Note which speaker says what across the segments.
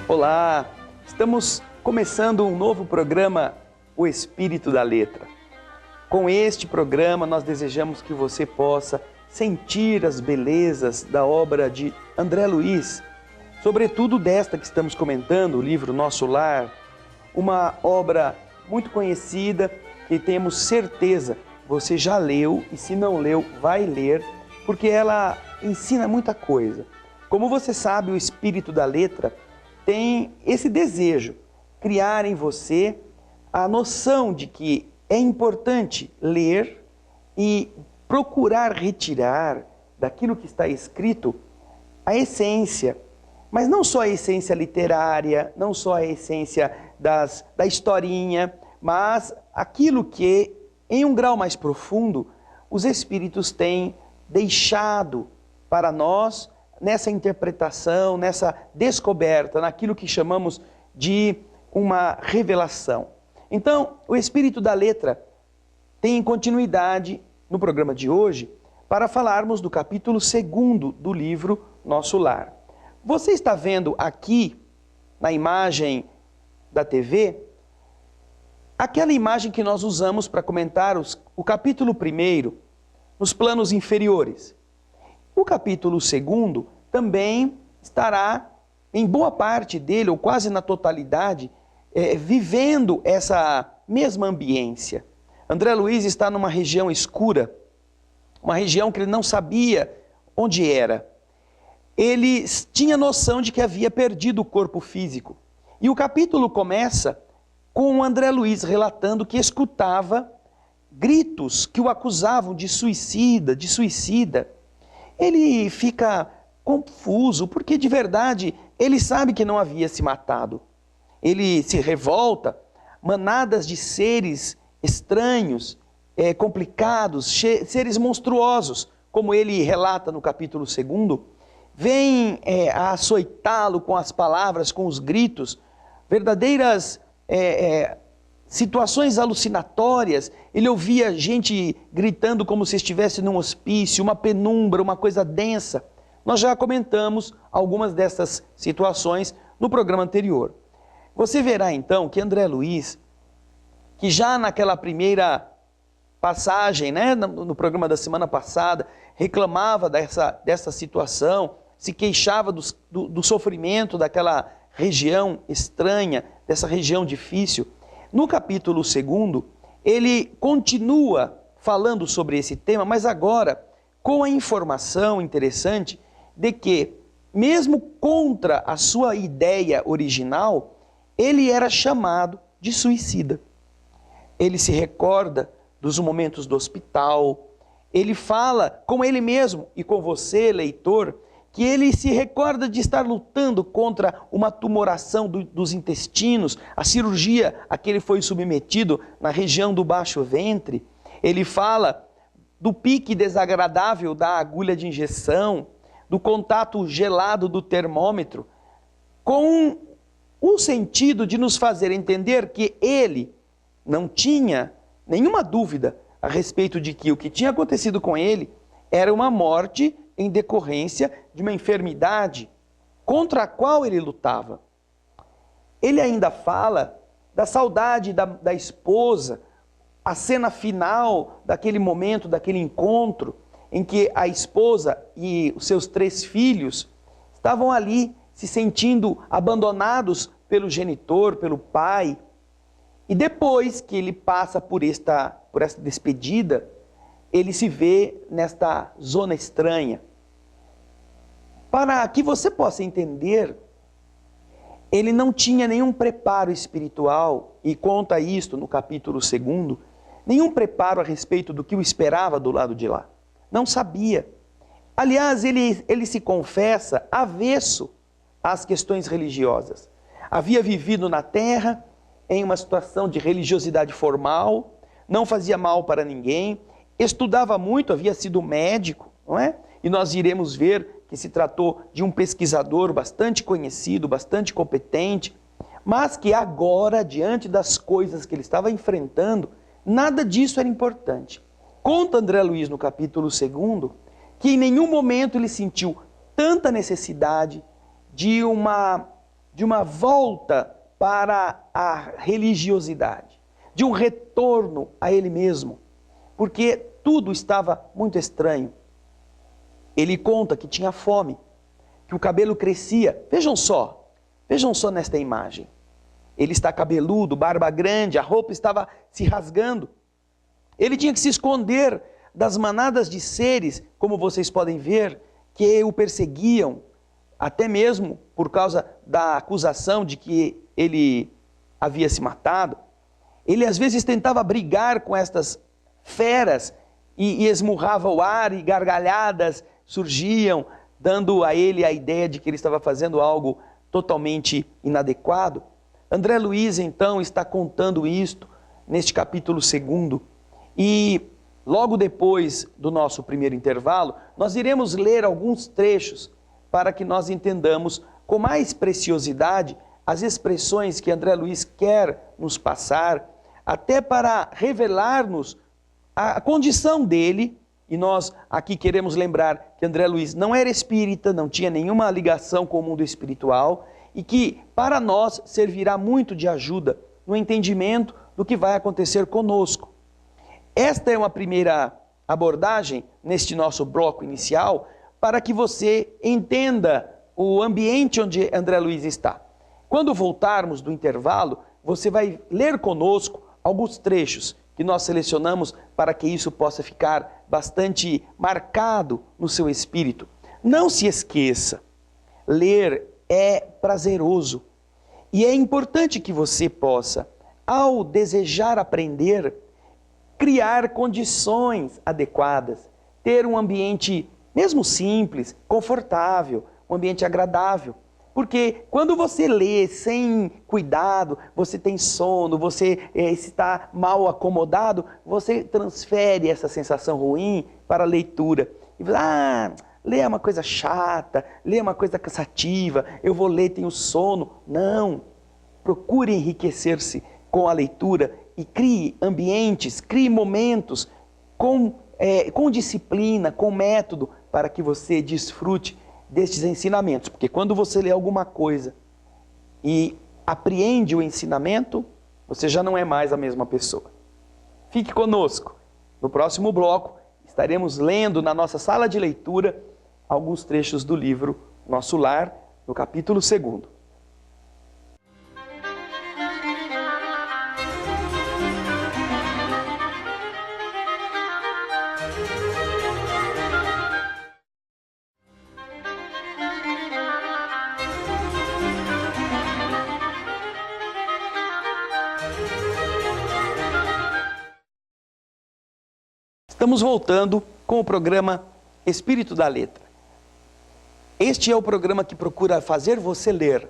Speaker 1: Olá, estamos começando um novo programa, O Espírito da Letra. Com este programa nós desejamos que você possa sentir as belezas da obra de André Luiz, sobretudo desta que estamos comentando, o livro Nosso Lar, uma obra muito conhecida que temos certeza você já leu e se não leu, vai ler, porque ela ensina muita coisa. Como você sabe, o Espírito da Letra tem esse desejo, criar em você a noção de que é importante ler e procurar retirar daquilo que está escrito a essência, mas não só a essência literária, não só a essência da historinha, mas aquilo que, em um grau mais profundo, os Espíritos têm deixado para nós nessa interpretação, nessa descoberta, naquilo que chamamos de uma revelação. Então, o Espírito da Letra tem continuidade no programa de hoje para falarmos do capítulo 2º do livro Nosso Lar. Você está vendo aqui, na imagem da TV, aquela imagem que nós usamos para comentar o capítulo 1º, nos planos inferiores. O capítulo 2º também estará, em boa parte dele, ou quase na totalidade, vivendo essa mesma ambiência. André Luiz está numa região escura, uma região que ele não sabia onde era. Ele tinha noção de que havia perdido o corpo físico. E o capítulo começa com o André Luiz relatando que escutava gritos que o acusavam de suicida, de suicida. Ele fica confuso, porque de verdade ele sabe que não havia se matado. Ele se revolta, manadas de seres estranhos, complicados, seres monstruosos, como ele relata no capítulo 2º, vêm a açoitá-lo com as palavras, com os gritos, verdadeiras situações alucinatórias. Ele ouvia gente gritando como se estivesse num hospício, uma penumbra, uma coisa densa. Nós já comentamos algumas dessas situações no programa anterior. Você verá então que André Luiz, que já naquela primeira passagem, no programa da semana passada, reclamava dessa situação, se queixava do sofrimento daquela região estranha, dessa região difícil. No capítulo 2º, ele continua falando sobre esse tema, mas agora com a informação interessante de que, mesmo contra a sua ideia original, ele era chamado de suicida. Ele se recorda dos momentos do hospital, ele fala com ele mesmo e com você, leitor, que ele se recorda de estar lutando contra uma tumoração dos intestinos, a cirurgia a que ele foi submetido na região do baixo ventre. Ele fala do pique desagradável da agulha de injeção, do contato gelado do termômetro, com o sentido de nos fazer entender que ele não tinha nenhuma dúvida a respeito de que o que tinha acontecido com ele era uma morte em decorrência de uma enfermidade contra a qual ele lutava. Ele ainda fala da saudade da esposa, a cena final daquele momento, daquele encontro, em que a esposa e os seus 3 filhos estavam ali se sentindo abandonados pelo genitor, pelo pai. E depois que ele passa por essa despedida, ele se vê nesta zona estranha. Para que você possa entender, ele não tinha nenhum preparo espiritual, e conta isto no capítulo 2º, nenhum preparo a respeito do que o esperava do lado de lá. Não sabia. Aliás, ele se confessa avesso às questões religiosas. Havia vivido na terra em uma situação de religiosidade formal, não fazia mal para ninguém, estudava muito, havia sido médico, não é? E nós iremos ver que se tratou de um pesquisador bastante conhecido, bastante competente, mas que agora, diante das coisas que ele estava enfrentando, nada disso era importante. Conta André Luiz no capítulo 2º que em nenhum momento ele sentiu tanta necessidade de uma de uma volta para a religiosidade, de um retorno a ele mesmo, porque tudo estava muito estranho. Ele conta que tinha fome, que o cabelo crescia. Vejam só nesta imagem. Ele está cabeludo, barba grande, a roupa estava se rasgando. Ele tinha que se esconder das manadas de seres, como vocês podem ver, que o perseguiam, até mesmo por causa da acusação de que ele havia se matado. Ele às vezes tentava brigar com estas feras e esmurrava o ar, e gargalhadas surgiam, dando a ele a ideia de que ele estava fazendo algo totalmente inadequado. André Luiz, então, está contando isto neste capítulo 2. E logo depois do nosso primeiro intervalo, nós iremos ler alguns trechos para que nós entendamos com mais preciosidade as expressões que André Luiz quer nos passar, até para revelar-nos a condição dele. E nós aqui queremos lembrar que André Luiz não era espírita, não tinha nenhuma ligação com o mundo espiritual, e que para nós servirá muito de ajuda no entendimento do que vai acontecer conosco. Esta é uma primeira abordagem neste nosso bloco inicial, para que você entenda o ambiente onde André Luiz está. Quando voltarmos do intervalo, você vai ler conosco alguns trechos que nós selecionamos para que isso possa ficar bastante marcado no seu espírito. Não se esqueça, ler é prazeroso e é importante que você possa, ao desejar aprender, criar condições adequadas, ter um ambiente mesmo simples, confortável, um ambiente agradável. Porque quando você lê sem cuidado, você tem sono, você está mal acomodado, você transfere essa sensação ruim para a leitura. E ler é uma coisa chata, ler é uma coisa cansativa, eu vou ler, tenho sono. Não, procure enriquecer-se com a leitura e crie ambientes, crie momentos com disciplina, com método, para que você desfrute destes ensinamentos. Porque quando você lê alguma coisa e apreende o ensinamento, você já não é mais a mesma pessoa. Fique conosco. No próximo bloco, estaremos lendo na nossa sala de leitura alguns trechos do livro Nosso Lar, no capítulo 2. Estamos voltando com o programa Espírito da Letra. Este é o programa que procura fazer você ler,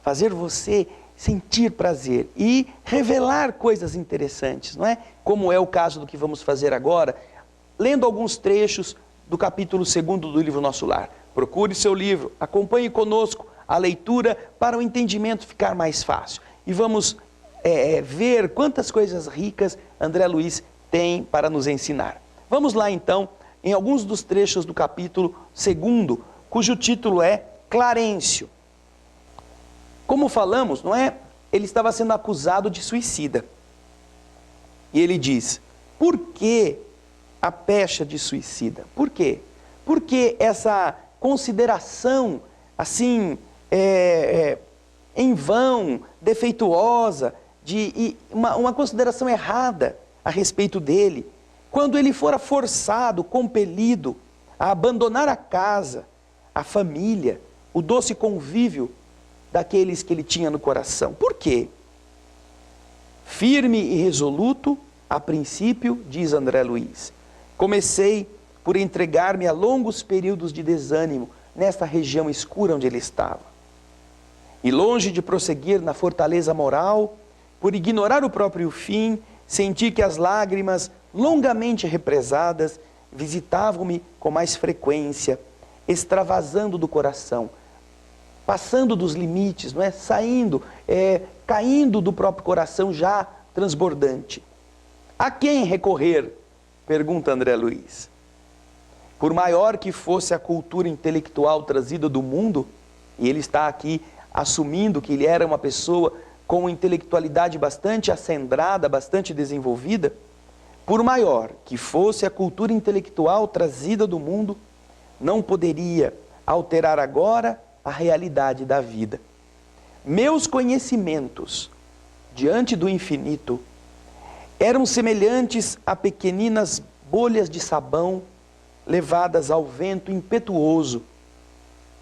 Speaker 1: fazer você sentir prazer e revelar coisas interessantes, não é? Como é o caso do que vamos fazer agora, lendo alguns trechos do capítulo 2 do livro Nosso Lar. Procure seu livro, acompanhe conosco a leitura para o entendimento ficar mais fácil. E vamos ver quantas coisas ricas André Luiz tem para nos ensinar. Vamos lá então, em alguns dos trechos do capítulo 2, cujo título é Clarencio. Como falamos, não é? Ele estava sendo acusado de suicida. E ele diz: por que a pecha de suicida? Por quê? Porque essa consideração assim, em vão, defeituosa, uma consideração errada a respeito dele, quando ele fora forçado, compelido a abandonar a casa, a família, o doce convívio daqueles que ele tinha no coração. Por quê? Firme e resoluto, a princípio, diz André Luiz, comecei por entregar-me a longos períodos de desânimo nesta região escura onde ele estava. E longe de prosseguir na fortaleza moral, por ignorar o próprio fim, senti que as lágrimas, longamente represadas, visitavam-me com mais frequência, extravasando do coração, passando dos limites, não é? Saindo, caindo do próprio coração já transbordante. A quem recorrer? Pergunta André Luiz. Por maior que fosse a cultura intelectual trazida do mundo, e ele está aqui assumindo que ele era uma pessoa com intelectualidade bastante acendrada, bastante desenvolvida, por maior que fosse a cultura intelectual trazida do mundo, não poderia alterar agora a realidade da vida. Meus conhecimentos diante do infinito eram semelhantes a pequeninas bolhas de sabão levadas ao vento impetuoso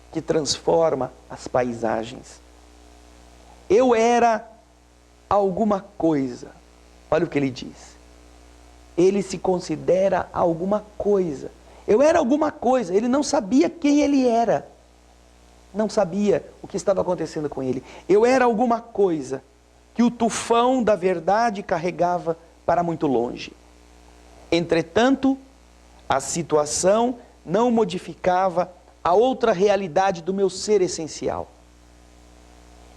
Speaker 1: que transforma as paisagens. Eu era alguma coisa. Olha o que ele diz. Ele se considera alguma coisa. Eu era alguma coisa. Ele não sabia quem ele era. Não sabia o que estava acontecendo com ele. Eu era alguma coisa que o tufão da verdade carregava para muito longe. Entretanto, a situação não modificava a outra realidade do meu ser essencial.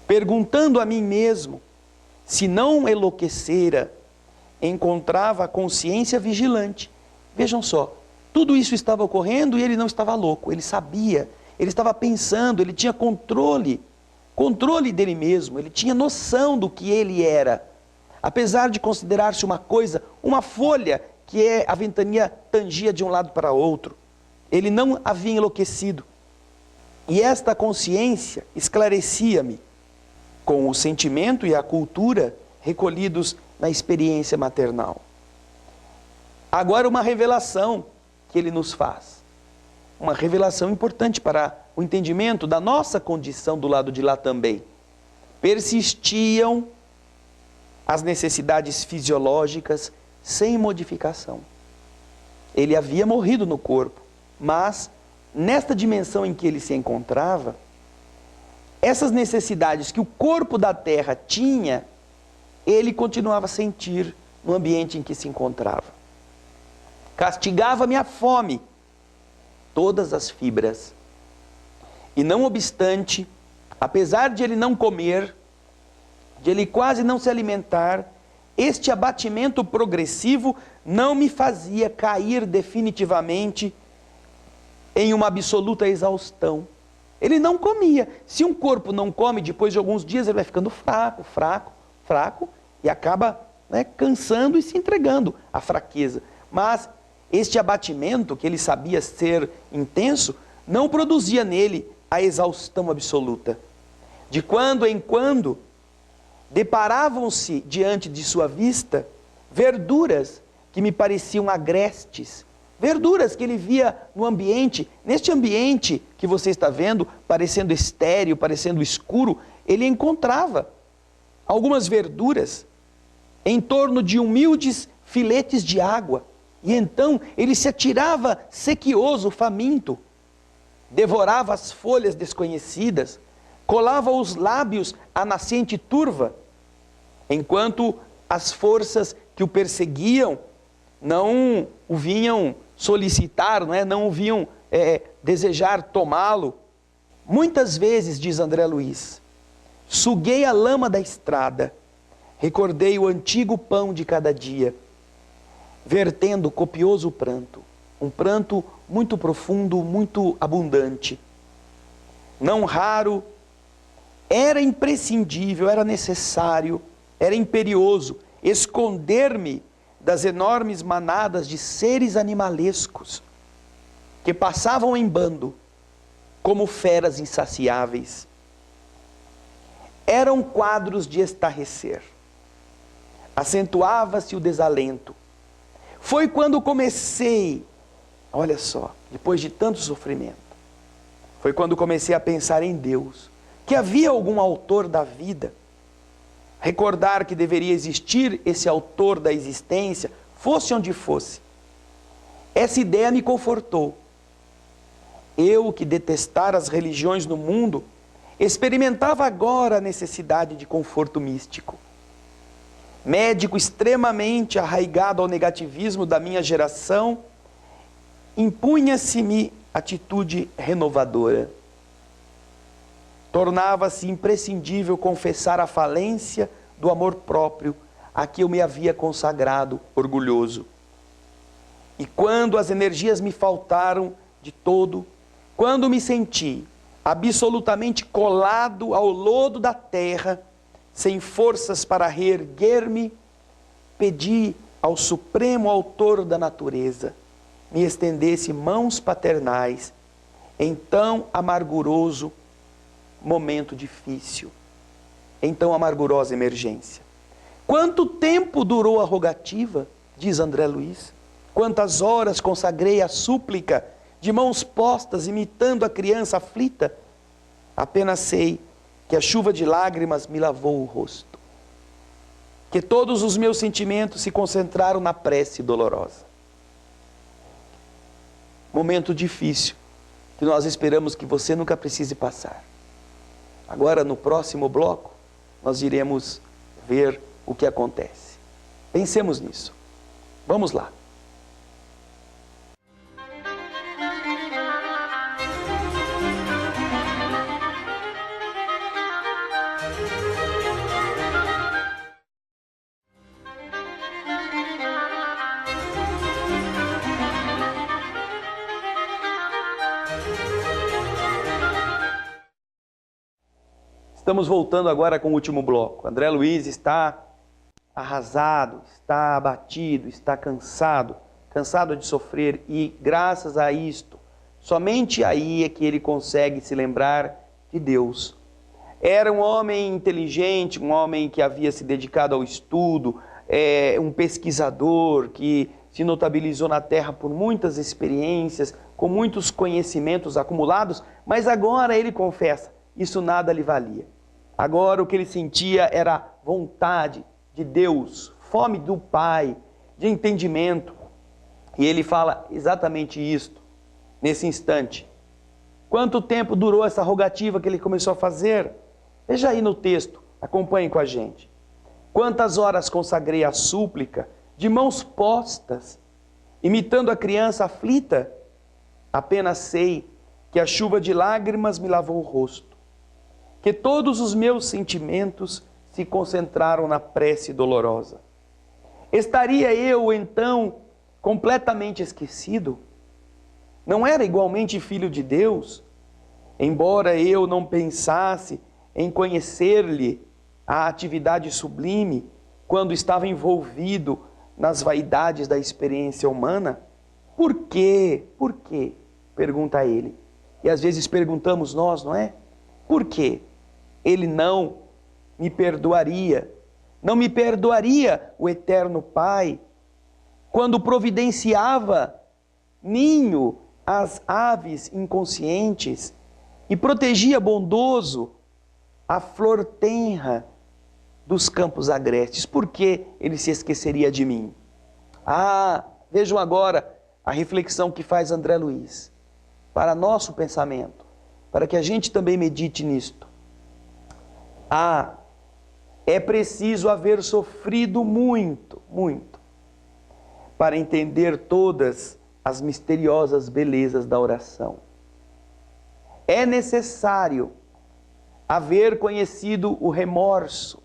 Speaker 1: Perguntando a mim mesmo se não enlouquecera, encontrava a consciência vigilante. Vejam só, tudo isso estava ocorrendo e ele não estava louco, ele sabia, ele estava pensando, ele tinha controle dele mesmo, ele tinha noção do que ele era. Apesar de considerar-se uma coisa, uma folha que a ventania tangia de um lado para outro, ele não havia enlouquecido. E esta consciência esclarecia-me com o sentimento e a cultura recolhidos na experiência maternal. Agora uma revelação que ele nos faz. Uma revelação importante para o entendimento da nossa condição do lado de lá também. Persistiam as necessidades fisiológicas sem modificação. Ele havia morrido no corpo, mas nesta dimensão em que ele se encontrava, essas necessidades que o corpo da terra tinha, ele continuava a sentir no ambiente em que se encontrava. Castigava-me a fome, todas as fibras. E não obstante, apesar de ele não comer, de ele quase não se alimentar, este abatimento progressivo não me fazia cair definitivamente em uma absoluta exaustão. Ele não comia. Se um corpo não come, depois de alguns dias ele vai ficando fraco, e acaba cansando e se entregando à fraqueza. Mas este abatimento, que ele sabia ser intenso, não produzia nele a exaustão absoluta. De quando em quando, deparavam-se diante de sua vista verduras que me pareciam agrestes, verduras que ele via no ambiente, neste ambiente que você está vendo, parecendo estéril, parecendo escuro, ele encontrava algumas verduras em torno de humildes filetes de água, e então ele se atirava sequioso, faminto, devorava as folhas desconhecidas, colava os lábios à nascente turva, enquanto as forças que o perseguiam não o vinham solicitar, não o vinham desejar tomá-lo. Muitas vezes, diz André Luiz, suguei a lama da estrada, recordei o antigo pão de cada dia, vertendo copioso pranto, um pranto muito profundo, muito abundante. Não raro, era imprescindível, era necessário, era imperioso esconder-me das enormes manadas de seres animalescos que passavam em bando como feras insaciáveis. Eram quadros de estarrecer. Acentuava-se o desalento. Foi quando comecei, olha só, depois de tanto sofrimento, foi quando comecei a pensar em Deus, que havia algum autor da vida, recordar que deveria existir esse autor da existência, fosse onde fosse. Essa ideia me confortou. Eu, que detestara as religiões no mundo, experimentava agora a necessidade de conforto místico. Médico extremamente arraigado ao negativismo da minha geração, impunha-se-me atitude renovadora. Tornava-se imprescindível confessar a falência do amor próprio a que eu me havia consagrado orgulhoso. E quando as energias me faltaram de todo, quando me senti absolutamente colado ao lodo da terra, sem forças para reerguer-me, pedi ao Supremo Autor da natureza me estendesse mãos paternais em tão amarguroso momento difícil, em tão amargurosa emergência. Quanto tempo durou a rogativa, diz André Luiz? Quantas horas consagrei a súplica de mãos postas, imitando a criança aflita? Apenas sei que a chuva de lágrimas me lavou o rosto, que todos os meus sentimentos se concentraram na prece dolorosa. Momento difícil, que nós esperamos que você nunca precise passar. Agora, no próximo bloco, nós iremos ver o que acontece. Pensemos nisso. Vamos lá. Estamos voltando agora com o último bloco. André Luiz está arrasado, está abatido, está cansado de sofrer, e graças a isto, somente aí é que ele consegue se lembrar de Deus. Era um homem inteligente, um homem que havia se dedicado ao estudo, um pesquisador que se notabilizou na terra por muitas experiências, com muitos conhecimentos acumulados, mas agora ele confessa, isso nada lhe valia. Agora o que ele sentia era vontade de Deus, fome do Pai, de entendimento. E ele fala exatamente isto, nesse instante. Quanto tempo durou essa rogativa que ele começou a fazer? Veja aí no texto, acompanhe com a gente. Quantas horas consagrei a súplica, de mãos postas, imitando a criança aflita? Apenas sei que a chuva de lágrimas me lavou o rosto, que todos os meus sentimentos se concentraram na prece dolorosa. Estaria eu, então, completamente esquecido? Não era igualmente filho de Deus? Embora eu não pensasse em conhecer-lhe a atividade sublime quando estava envolvido nas vaidades da experiência humana? Por quê? Por quê? Pergunta ele. E às vezes perguntamos nós, não é? Por quê? Ele não me perdoaria, não me perdoaria o eterno Pai, quando providenciava ninho às aves inconscientes e protegia bondoso a flor tenra dos campos agrestes. Por que ele se esqueceria de mim? Vejam agora a reflexão que faz André Luiz, para nosso pensamento, para que a gente também medite nisto. É preciso haver sofrido muito, muito, para entender todas as misteriosas belezas da oração. É necessário haver conhecido o remorso,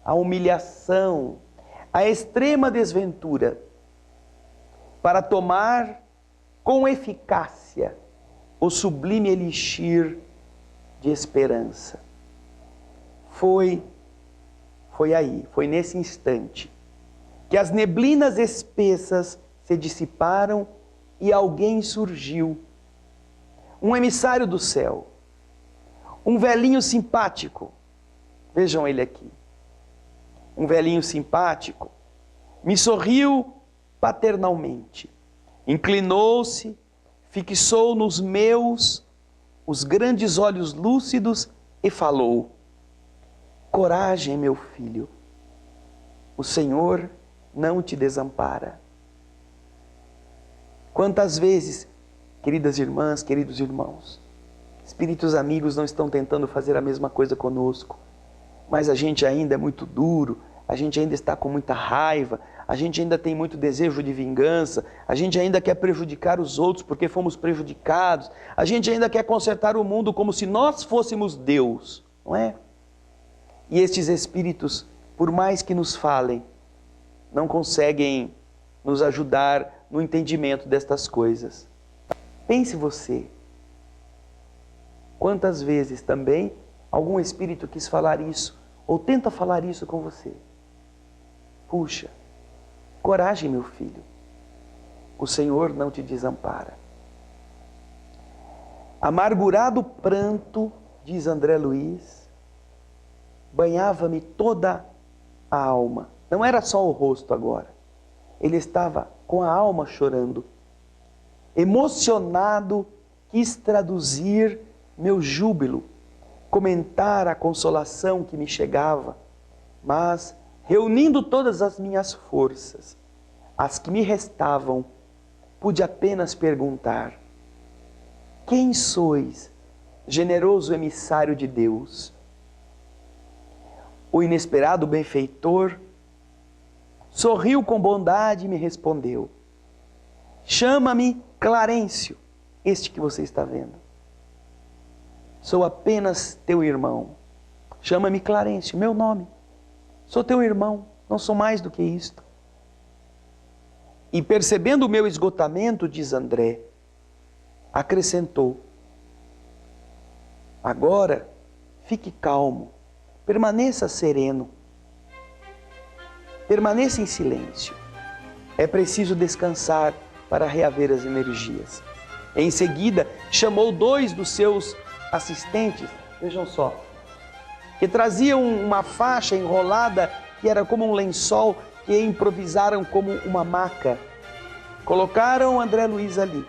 Speaker 1: a humilhação, a extrema desventura, para tomar com eficácia o sublime elixir de esperança. Foi aí, foi nesse instante, que as neblinas espessas se dissiparam e alguém surgiu. Um emissário do céu, um velhinho simpático. Vejam ele aqui. Um velhinho simpático me sorriu paternalmente, inclinou-se, fixou nos meus os grandes olhos lúcidos e falou: coragem, meu filho, o Senhor não te desampara. Quantas vezes, queridas irmãs, queridos irmãos, espíritos amigos não estão tentando fazer a mesma coisa conosco, mas a gente ainda é muito duro, a gente ainda está com muita raiva, a gente ainda tem muito desejo de vingança, a gente ainda quer prejudicar os outros porque fomos prejudicados, a gente ainda quer consertar o mundo como se nós fôssemos Deus, não é? E estes espíritos, por mais que nos falem, não conseguem nos ajudar no entendimento destas coisas. Pense você, quantas vezes também algum espírito quis falar isso, ou tenta falar isso com você. Puxa, coragem, meu filho. O Senhor não te desampara. Amargurado pranto, diz André Luiz, banhava-me toda a alma. Não era só o rosto agora. Ele estava com a alma chorando. Emocionado, quis traduzir meu júbilo, comentar a consolação que me chegava, mas, reunindo todas as minhas forças, as que me restavam, pude apenas perguntar: quem sois, generoso emissário de Deus? O inesperado benfeitor sorriu com bondade e me respondeu: chama-me Clarencio, este que você está vendo. Sou apenas teu irmão. Chama-me Clarencio, meu nome. Sou teu irmão, não sou mais do que isto. E percebendo o meu esgotamento, diz André, acrescentou: agora fique calmo, permaneça sereno, permaneça em silêncio. É preciso descansar para reaver as energias. Em seguida, chamou 2 dos seus assistentes, vejam só, que traziam uma faixa enrolada que era como um lençol, que improvisaram como uma maca. Colocaram André Luiz ali.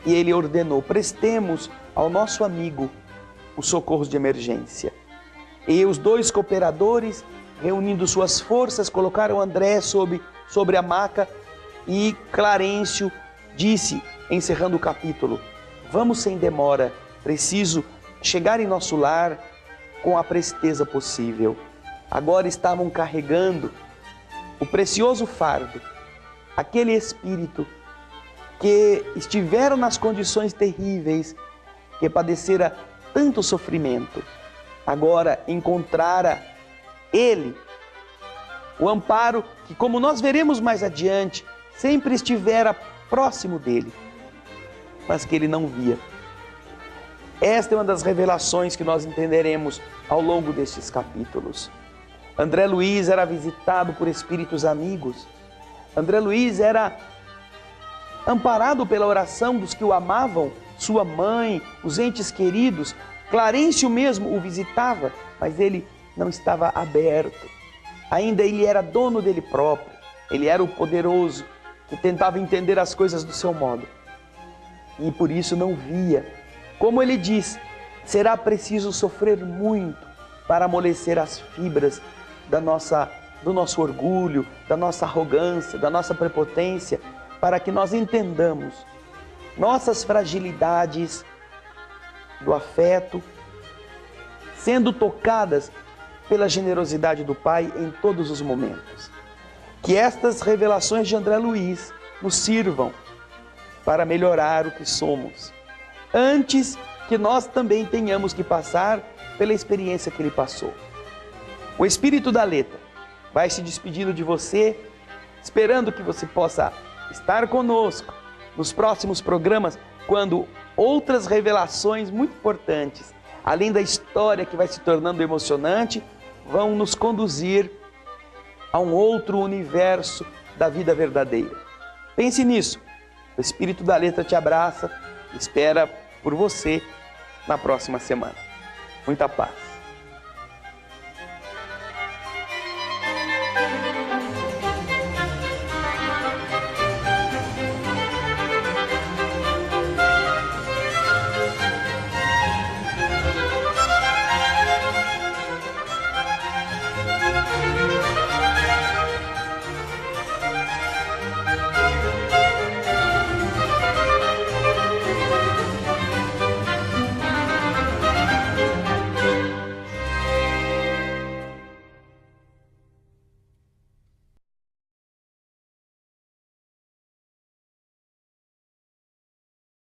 Speaker 1: E ele ordenou: prestemos ao nosso amigo os socorros de emergência. E os 2 cooperadores, reunindo suas forças, colocaram André sobre a maca, e Clarencio disse, encerrando o capítulo: vamos sem demora, preciso chegar em nosso lar com a presteza possível. Agora estavam carregando o precioso fardo, aquele espírito que estiveram nas condições terríveis, que padecera tanto sofrimento, agora encontrara ele o amparo que, como nós veremos mais adiante, sempre estivera próximo dele, mas que ele não via. Esta é uma das revelações que nós entenderemos ao longo destes capítulos. André Luiz era visitado por espíritos amigos. André Luiz era amparado pela oração dos que o amavam, sua mãe, os entes queridos. Clarencio mesmo o visitava, mas ele não estava aberto. Ainda ele era dono dele próprio. Ele era o poderoso que tentava entender as coisas do seu modo. E por isso não via. Como ele diz, será preciso sofrer muito para amolecer as fibras do nosso orgulho, da nossa arrogância, da nossa prepotência, para que nós entendamos nossas fragilidades do afeto, sendo tocadas pela generosidade do Pai em todos os momentos. Que estas revelações de André Luiz nos sirvam para melhorar o que somos, antes que nós também tenhamos que passar pela experiência que ele passou. O Espírito da Letra vai se despedindo de você, esperando que você possa estar conosco nos próximos programas, quando outras revelações muito importantes, além da história que vai se tornando emocionante, vão nos conduzir a um outro universo da vida verdadeira. Pense nisso. O Espírito da Letra te abraça, espera por você na próxima semana. Muita paz.